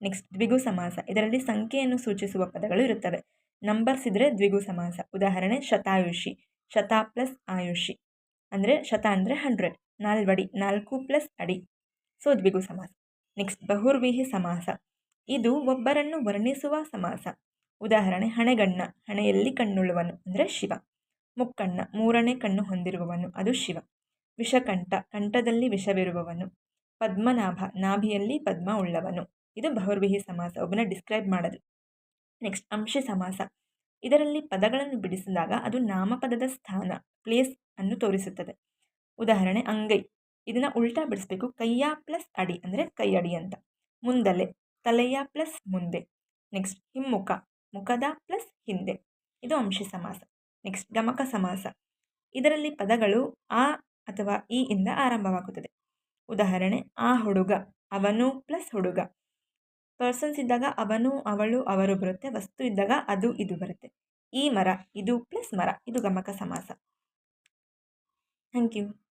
Next ದ್ವಿಗು ಸಮಾಸ. ಇದರಲ್ಲಿ ಸಂಖ್ಯೆಯನ್ನು ಸೂಚಿಸುವ ಪದಗಳು ಇರುತ್ತವೆ. ನಂಬರ್ಸ್ ಇದ್ದರೆ ದ್ವಿಗು ಸಮಾಸ. ಉದಾಹರಣೆ ಶತಾಯುಷಿ, ಶತ ಪ್ಲಸ್ ಆಯುಷಿ ಅಂದರೆ ಶತ ಅಂದರೆ 100, ನಾಲ್ವಡಿ 4 ಪ್ಲಸ್ ಅಡಿ, ಸೊ ದ್ವಿಗು ಸಮಾಸ. ನೆಕ್ಸ್ಟ್ ಬಹುರ್ವಿಹಿ ಸಮಾಸ. ಇದು ಒಬ್ಬರನ್ನು ವರ್ಣಿಸುವ ಸಮಾಸ. ಉದಾಹರಣೆ ಹಣೆಗಣ್ಣ, ಹಣೆಯಲ್ಲಿ ಕಣ್ಣುಳ್ಳವನು ಅಂದರೆ ಶಿವ. ಮುಕ್ಕಣ್ಣ, ಮೂರನೇ ಕಣ್ಣು ಹೊಂದಿರುವವನು, ಅದು ಶಿವ. ವಿಷಕಂಠ, ಕಂಠದಲ್ಲಿ ವಿಷವಿರುವವನು. ಪದ್ಮನಾಭ, ನಾಭಿಯಲ್ಲಿ ಪದ್ಮ ಉಳ್ಳವನು. ಇದು ಬಹುರ್ವಿಹಿ ಸಮಾಸ, ಒಬ್ಬನ ಡಿಸ್ಕ್ರೈಬ್ ಮಾಡೋದು. ನೆಕ್ಸ್ಟ್ ಅಂಶಿ ಸಮಾಸ. ಇದರಲ್ಲಿ ಪದಗಳನ್ನು ಬಿಡಿಸಿದಾಗ ಅದು ನಾಮಪದದ ಸ್ಥಾನ, ಪ್ಲೇಸ್ ಅನ್ನು ತೋರಿಸುತ್ತದೆ. ಉದಾಹರಣೆ ಅಂಗೈ, ಇದನ್ನ ಉಲ್ಟಾ ಬಿಡಿಸ್ಬೇಕು. ಕೈಯ ಪ್ಲಸ್ ಅಡಿ ಅಂದರೆ ಕೈಯಡಿ ಅಂತ. ಮುಂದಲೆ, ತಲೆಯ ಪ್ಲಸ್ ಮುಂದೆ. ನೆಕ್ಸ್ಟ್ ಹಿಮ್ಮುಖ, ಮುಖದ ಪ್ಲಸ್ ಹಿಂದೆ. ಇದು ಅಂಶಿ ಸಮಾಸ. ನೆಕ್ಸ್ಟ್ ಗಮಕ ಸಮಾಸ. ಇದರಲ್ಲಿ ಪದಗಳು ಆ ಅಥವಾ ಈ ಇಂದ ಆರಂಭವಾಗುತ್ತದೆ. ಉದಾಹರಣೆ ಆ ಹುಡುಗ, ಅವನು ಪ್ಲಸ್ ಹುಡುಗ. ಪರ್ಸನ್ಸ್ ಇದ್ದಾಗ ಅವನು, ಅವಳು, ಅವರು ಬರುತ್ತೆ. ವಸ್ತು ಇದ್ದಾಗ ಅದು, ಇದು ಬರುತ್ತೆ. ಈ ಮರ, ಇದು ಪ್ಲಸ್ ಮರ. ಇದು ಗಮಕ ಸಮಾಸ. Thank you.